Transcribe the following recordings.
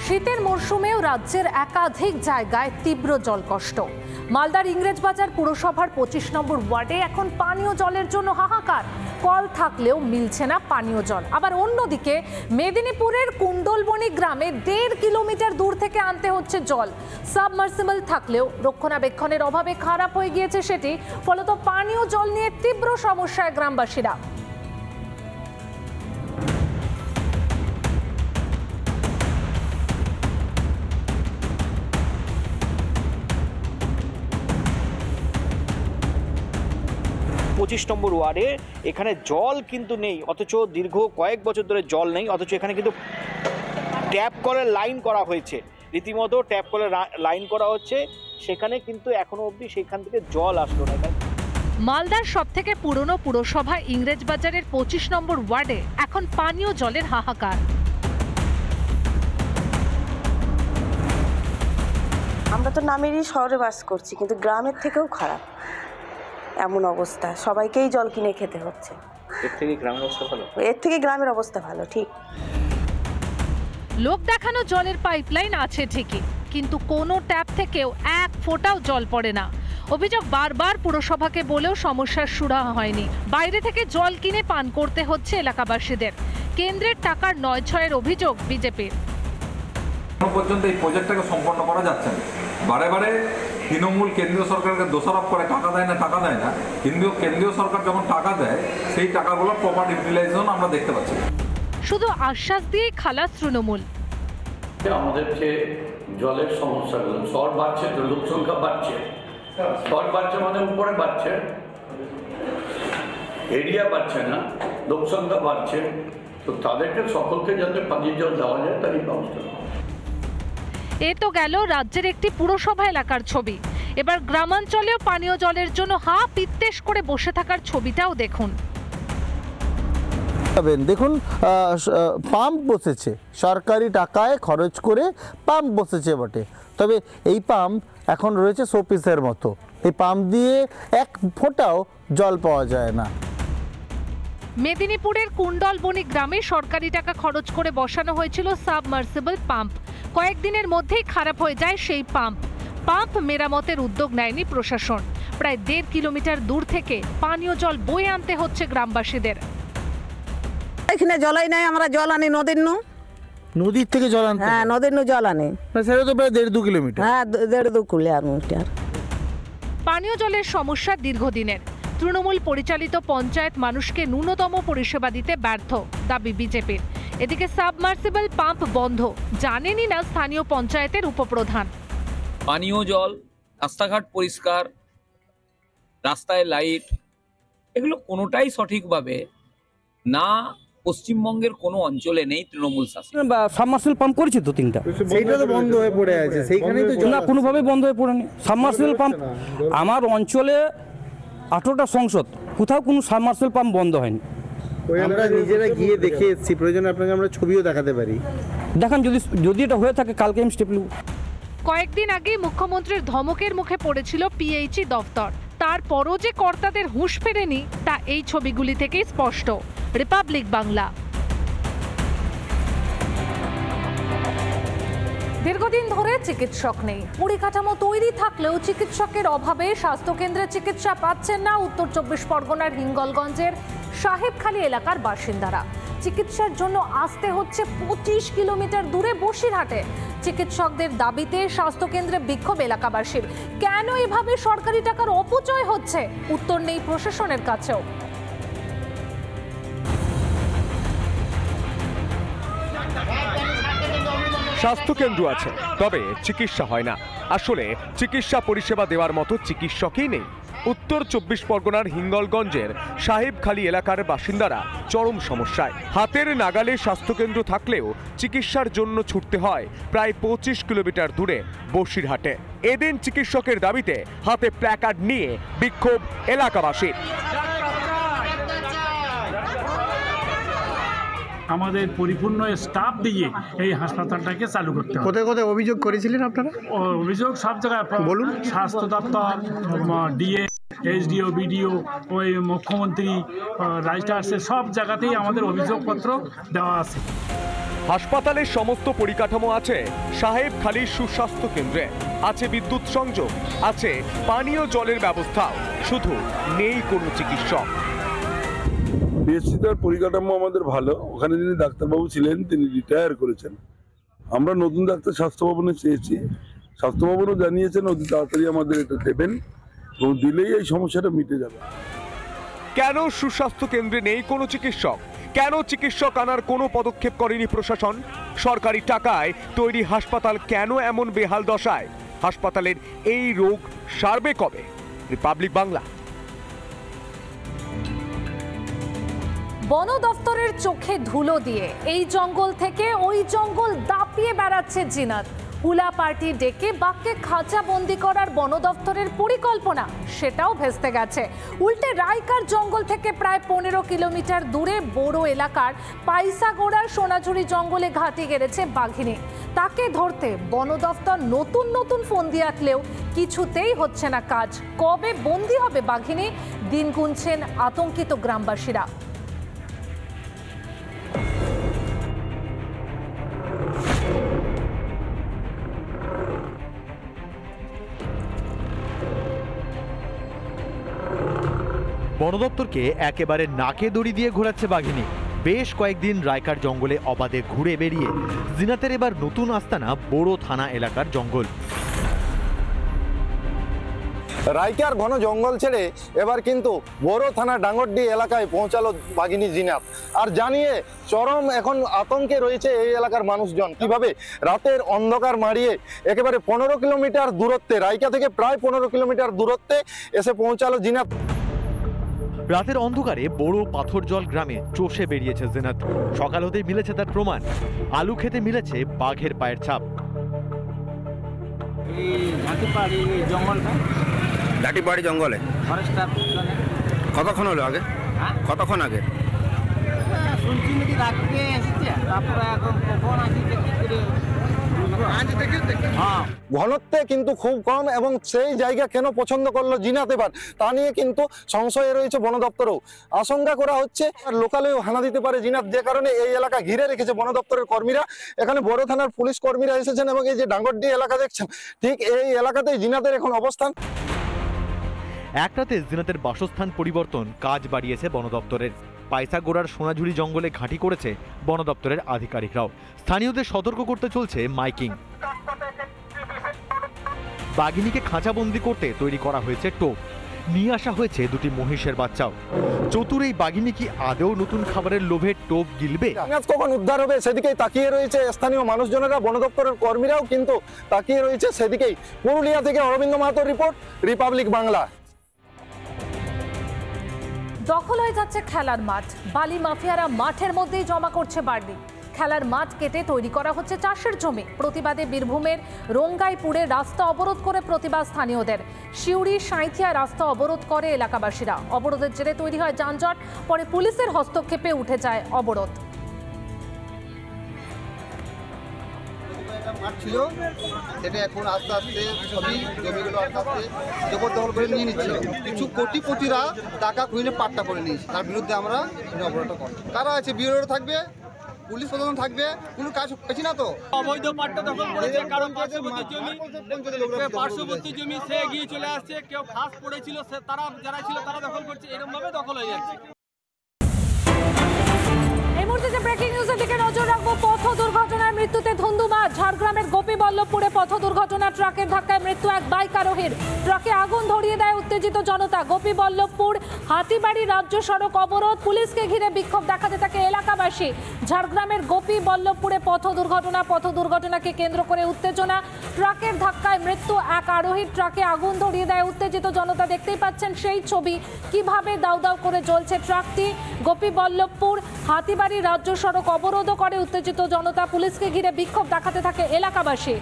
শীতের মরশুমেও রাজ্যের একাধিক জায়গায় তীব্র জলকষ্ট। মালদার ইংরেজবাজার পুরসভার 25 নম্বর ওয়ার্ডে এখন পানীয় জলের জন্য হাহাকার। কল থাকলেও মিলছে না পানীয় জল। আবার অন্যদিকে মেদিনীপুরের কুণ্ডলবনি গ্রামে 1.5 কিলোমিটার দূর থেকে আনতে হচ্ছে জল। সাবমার্সিবল থাকলেও রক্ষণাবেক্ষণের অভাবে খারাপ হয়ে গিয়েছে সেটি। ফলত পানীয় জল নিয়ে তীব্র সমস্যায় গ্রামবাসীরা। পঁচিশ নম্বর ওয়ার্ডে এখানে জল কিন্তু নেই, অথচ দীর্ঘ কয়েক বছর ধরে জল নেই, অথচ এখানে কিন্তু ট্যাপ কলের লাইন করা হয়েছে, রীতিমতো ট্যাপ কলের লাইন করা হচ্ছে, সেখানে কিন্তু এখনো অবধি সেখান থেকে জল আসলো না। মালদার সবথেকে পুরনো পুরসভা ইংরেজবাজারের 25 নম্বর ওয়ার্ডে এখন পানীয় জলের হাহাকার। আমরা তো নামেরই শহরে বাস করছি, কিন্তু গ্রামের থেকেও খারাপ এমন অবস্থা। সবাইকেই জল কিনে খেতে হচ্ছে। এর থেকে গ্রামের অবস্থা ভালো? এর থেকে গ্রামের অবস্থা ভালো, ঠিক। লোক দেখানো জলের পাইপলাইন আছে ঠিকই, কিন্তু কোনো ট্যাপ থেকেও এক ফোঁটাও জল পড়ে না। অভিযোগ বারবার পুরসভাকে বলেও সমস্যার সুরাহা হয়নি। বাইরে থেকে জল কিনে পান করতে হচ্ছে এলাকাবাসীদের। কেন্দ্রের টাকার 9-6-এর অভিযোগ বিজেপির। এখনো পর্যন্ত এই প্রজেক্টটাকে সম্পন্ন করা যাচ্ছে না। বারে বারে তৃণমূল কেন্দ্রীয় সরকারকে দোষারোপ করে টাকা দেয় না, কিন্তু কেন্দ্রীয় সরকার যখন টাকা দেয় সেই টাকাগুলো প্রপার ইউটিলাইজেশন আমরা দেখতে পাচ্ছি। শুধু আশ্বাস দিয়েই খালাস তৃণমূল। আমাদের যে জলের সমস্যাগুলো, শহর বাড়ছে তো লোক সংখ্যা বাড়ছে, শহর বাড়ছে মানে উপরে বাড়ছে, এরিয়া বাড়ছে না, লোক সংখ্যা বাড়ছে, তো তাদেরকে সকলকে যাতে পানীয় জল দেওয়া যায় তারই ব্যবস্থা। এ তো গেল রাজ্যের একটি পুরসভা এলাকার ছবি। এবার গ্রামাঞ্চলেও পানীয় জলের জন্য হা পিত্তেশ করে বসে থাকার ছবিটাও দেখুন। দেখুন, পাম্প বসেছে, সরকারি টাকায় খরচ করে পাম্প বসেছে বটে, তবে এই পাম্প এখন রয়েছে শোপিসের মতো। এই পাম্প দিয়ে এক ফোঁটাও জল পাওয়া যায় না। মেদিনীপুরের কুণ্ডলবনি গ্রামে সরকারি টাকা খরচ করে বসানো হয়েছিল সাবমার্সিবল পাম্প। কয়েকদিনের মধ্যেই খারাপ হয়ে যায় সেই পাম্প মেরামতের উদ্যোগ নেয়নি প্রশাসন। প্রায় 1.5 কিলোমিটার দূর থেকে পানীয় জল বয়ে আনতে হচ্ছে গ্রামবাসীদের। এখানে জলাই নাই, আমরা জল আনি নদীর থেকে জল আনতে? হ্যাঁ, নদীর জল আনি। সেটা তো প্রায় 1.5-2 কিলোমিটার। হ্যাঁ, 1.5-2 কিলোমিটার। পানীয় জলের সমস্যা দীর্ঘদিনের। তৃণমূল পরিচালিত পঞ্চায়েত মানুষকে ন্যূনতম পরিষেবা দিতে ব্যর্থ, দাবি বিজেপির। এদিকে সাবমার্সিবল পাম্প বন্ধ, জানেনই না স্থানীয় পঞ্চায়েতের উপপ্রধান। পানীয় জল, রাস্তাঘাট পরিষ্কার, রাস্তায় লাইট, এগুলো কোনোটাই সঠিকভাবে না পশ্চিমবঙ্গের কোনো অঞ্চলে নেই তৃণমূল শাসন। সাবমার্সিবল পাম্প করেছি তো 3টা, সেইটা তো বন্ধ হয়ে পড়ে আছে, সেইখানেই তো না কোনোভাবে বন্ধ হয়ে পড়েনি সাবমার্সিবল পাম্প। আমার অঞ্চলে 18টা সংসদ, কোথাও কোনো সাবমার্সিবল পাম্প বন্ধ হয়নি। আমরা নিজেরা গিয়ে দেখে এসেছি, প্রয়োজনে আপনাকে আমরা ছবিও দেখাতে পারি। দেখান, যদি এটা হয়ে থাকে কালকে আমি স্টেপ নেব। কয়েকদিন আগে মুখ্যমন্ত্রীর ধমকের মুখে পড়েছিল পিএইচই দফতর। তারপরও যে কর্তাদের হুঁশ ফেরেনি তা এই ছবিগুলি থেকেই স্পষ্ট। রিপাবলিক বাংলা। দীর্ঘদিন ধরে চিকিৎসক নেই। পরিকাঠামো তৈরি থাকলেও চিকিৎসকের অভাবে স্বাস্থ্যকেন্দ্রে চিকিৎসা পাচ্ছেন না উত্তর 24 পরগনার হিঙ্গলগঞ্জের সাহেবখালী এলাকার বাসিন্দারা। চিকিৎসার জন্য আসতে হচ্ছে 25 কিলোমিটার দূরে বসিরহাটে। চিকিৎসকদের দাবিতে স্বাস্থ্যকেন্দ্রে বিক্ষোভ এলাকাবাসীর। কেন এভাবে সরকারি টাকার অপচয় হচ্ছে, উত্তর নেই প্রশাসনের কাছেও। স্বাস্থ্যকেন্দ্র আছে, তবে চিকিৎসা হয় না। আসলে চিকিৎসা পরিষেবা দেওয়ার মতো চিকিৎসকই নেই। উত্তর 24 পরগনার হিঙ্গলগঞ্জের সাহেবখালী এলাকার বাসিন্দারা চরম সমস্যায়। হাতের নাগালে স্বাস্থ্যকেন্দ্র থাকলেও চিকিৎসার জন্য ছুটতে হয় প্রায় 25 কিলোমিটার দূরে বসিরহাটে। এদিন চিকিৎসকের দাবিতে হাতে প্ল্যাকার্ড নিয়ে বিক্ষোভ এলাকাবাসীর। আমাদের পরিপূর্ণ স্টাফ দিয়ে এই হাসপাতালটাকে চালু করতে হবে। কোথায় কোথায় অভিযোগ করেছিলেন আপনারা? অভিযোগ সব জায়গায় বলুন। স্বাস্থ্য দপ্তর, ডিএ, এসডিও, বিডিও, ওই মুখ্যমন্ত্রী, রাইটার্সের সব জায়গাতেই আমাদের অভিযোগপত্র দেওয়া আছে। হাসপাতালের সমস্ত পরিকাঠামো আছে সাহেবখালীর সুস্বাস্থ্য কেন্দ্রে, আছে বিদ্যুৎ সংযোগ, আছে পানীয় জলের ব্যবস্থাও, শুধু নেই কোনো চিকিৎসক। বিএসসিটার পরিকাঠামো আমাদের ভালো, ওখানে যিনি ডাক্তারবাবু ছিলেন তিনি রিটায়ার করেছেন। আমরা নতুন ডাক্তার স্বাস্থ্য ভবনে চেয়েছি, স্বাস্থ্য ভবনও জানিয়েছেন অতি তাড়াতাড়ি আমাদের এটা দেবেন এবং দিলেই এই সমস্যাটা মিটে যাবে। কেন সুস্বাস্থ্য কেন্দ্রে নেই কোনো চিকিৎসক? কেন চিকিৎসক আনার কোনো পদক্ষেপ করেনি প্রশাসন? সরকারি টাকায় তৈরি হাসপাতাল কেন এমন বেহাল দশায়? হাসপাতালের এই রোগ সারবে কবে? রিপাবলিক বাংলা। বন দফতরের চোখে ধুলো দিয়ে এই জঙ্গল থেকে ওই জঙ্গল দাপিয়ে বেড়াচ্ছে জিনাত। হুলা পার্টি ডেকে বাঘকে খাঁচা বন্দি করার বন দফতরের পরিকল্পনা, সেটাও ভেস্তে গেছে। উল্টে রাইকার জঙ্গল থেকে প্রায় 15 কিলোমিটার দূরে বড় এলাকার পাইসাগোড়ার সোনাঝুরি জঙ্গলে ঘাঁটি গেড়েছে বাঘিনী। তাকে ধরতে বন দফতর নতুন নতুন ফন্দি আঁকলেও কিছুতেই হচ্ছে না কাজ। কবে বন্দি হবে বাঘিনী, দিন গুনছেন আতঙ্কিত গ্রামবাসীরা। বন দপ্তরকে একেবারে নাকে দড়ি দিয়ে ঘোরাচ্ছে বাঘিনী। বেশ কয়েকদিন রাইকার জঙ্গলে অবাধে ঘুরে বেরিয়ে জিনাতের এবার নতুন আস্তানা বড় থানা এলাকার জঙ্গল। রাইকার ঘন জঙ্গল ছেড়ে এবার কিন্তু বড় থানা ডাঙ্গরডি এলাকায় পৌঁছালো বাঘিনী জিনাত, আর জানিয়ে চরম এখন আতঙ্কে রয়েছে এই এলাকার মানুষজন। কিভাবে রাতের অন্ধকার মারিয়ে একেবারে 15 কিলোমিটার দূরত্বে, রাইকা থেকে প্রায় 15 কিলোমিটার দূরত্বে এসে পৌঁছালো জিনাত। রাতের অন্ধকারে বড় পাথরজল গ্রামে চষে বেরিয়েছে জিনাত। সকাল হতেই মিলেছে তার প্রমাণ, আলু খেতে মিলেছে বাঘের পায়ের ছাপ। ঘাটিপাড়ি জঙ্গলে কতক্ষণ হলো আগে? কতক্ষণ আগে? শুনছি নাকি রাত্রে এসেছে, তারপরে এখন কখন আসছে কি করে ঘনত্বে কিন্তু খুব কম, এবং সেই জায়গা কেন পছন্দ করলো জিনাত এবার তা নিয়ে কিন্তু সংশয়ে রয়েছে বন দপ্তরও। আশঙ্কা করা হচ্ছে লোকালেও হানা দিতে পারে জিনাত, যে কারণে এই এলাকা ঘিরে রেখেছে বন দপ্তরের কর্মীরা। এখানে বড় থানার পুলিশ কর্মীরা এসেছেন এবং এই যে ডাঙ্গরডি এলাকা দেখছেন, ঠিক এই এলাকাতেই জিনাতের এখন অবস্থান। এক রাতে জিনাতের বাসস্থান পরিবর্তন কাজ বাড়িয়েছে বন দপ্তরের। পাইসাগোড়ার সোনাঝুরি জঙ্গলে ঘাঁটি করেছে বন দপ্তরের আধিকারিকরাও। স্থানীয়দের সতর্ক করতে চলছে মাইকিং। বাঘিনীকে খাঁচাবন্দি করতে তৈরি করা হয়েছে টোপ, নিয়ে আসা হয়েছে দুটি মহিষের বাচ্চাও। চতুর এই বাঘিনী কি আদৌ নতুন খাবারের লোভে টোপ গিলবে? কখন উদ্ধার হবে সেদিকেই তাকিয়ে রয়েছে স্থানীয় মানুষজনেরা, বন দপ্তরের কর্মীরাও কিন্তু তাকিয়ে রয়েছে সেদিকেই। পুরুলিয়া থেকে অরবিন্দ মাহাতোর রিপোর্ট, রিপাবলিক বাংলা। দখল হয়ে যাচ্ছে খেলার মাঠ। বালি মাফিয়ারা মাঠের মধ্যেই জমা করছে বার্লি। খেলার মাঠ কেটে তৈরি করা হচ্ছে চাষের জমি। প্রতিবাদে বীরভূমের রঙ্গাইপুরে রাস্তা অবরোধ করে প্রতিবাদ স্থানীয়দের। শিউড়ি সাঁইথিয়া রাস্তা অবরোধ করে এলাকাবাসীরা। অবরোধের জেরে তৈরি হয় যানজট, পরে পুলিশের হস্তক্ষেপে উঠে যায় অবরোধ। ছিল সেটা এখন আস্তে আস্তে সবই জমিগুলো আস্তে আস্তে জবরদখল করে নিয়ে নিচ্ছে। কিছু কোটিপতিরা টাকা খুইনে পাট্টা করে নিয়েছে, তার বিরুদ্ধে আমরা অবরোধটা করব। কারা আছে? বিরোধী থাকবে, পুলিশ প্রশাসন থাকবে, কোনো কাজ পেছি না তো। অবৈধ পাট্টা দখল করেছে, কারণ পার্শ্ববর্তী জমি সে এগিয়ে চলে আসছে। কেউ খাস পড়েছিল, তারা যারা ছিল তারা দখল করছে, এরকম ভাবে দখল হয়ে যাচ্ছে। এই মুহূর্তে যে ব্রেকিং নিউজের দিকে নজর রাখবো, পথ দুর্ঘটনায় মৃত্যুতে ধুন্ধুমার। ঝাড়গ্রামের গোপীবল্লভপুরে পথ দুর্ঘটনা, ট্রাকের ধাক্কায় মৃত্যু এক বাইক আরোহীর। ট্রাকে আগুন ধরিয়ে দেয় উত্তেজিত জনতা। গোপীবল্লভপুর হাতিবাড়ি রাজ্য সড়ক অবরোধ, পুলিশকে ঘিরে বিক্ষোভ দেখাতে থাকে এলাকাবাসী। ঝাড়গ্রামের গোপীবল্লভপুরে পথ দুর্ঘটনাকে কেন্দ্র করে উত্তেজনা। ট্রাকের ধাক্কায় মৃত্যু এক আরোহীর। ট্রাকে আগুন ধরিয়ে দেয় উত্তেজিত জনতা। দেখতেই পাচ্ছেন সেই ছবি, কিভাবে দাউ দাউ করে জ্বলছে ট্রাকটি। গোপীবল্লভপুর হাতিবাড়ি রাজ্য সড়ক অবরোধ করে উত্তেজিত জনতা, পুলিশকে ঘিরে বিক্ষোভ দেখাতে থাকে এলাকাবাসী।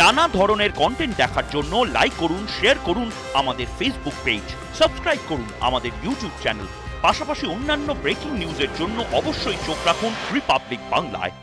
নানা ধরনের কন্টেন্ট দেখার জন্য লাইক করুন, শেয়ার করুন আমাদের ফেসবুক পেজ, সাবস্ক্রাইব করুন আমাদের ইউটিউব চ্যানেল। পাশাপাশি অন্যান্য ব্রেকিং নিউজের জন্য অবশ্যই চোখ রাখুন রিপাবলিক বাংলায়।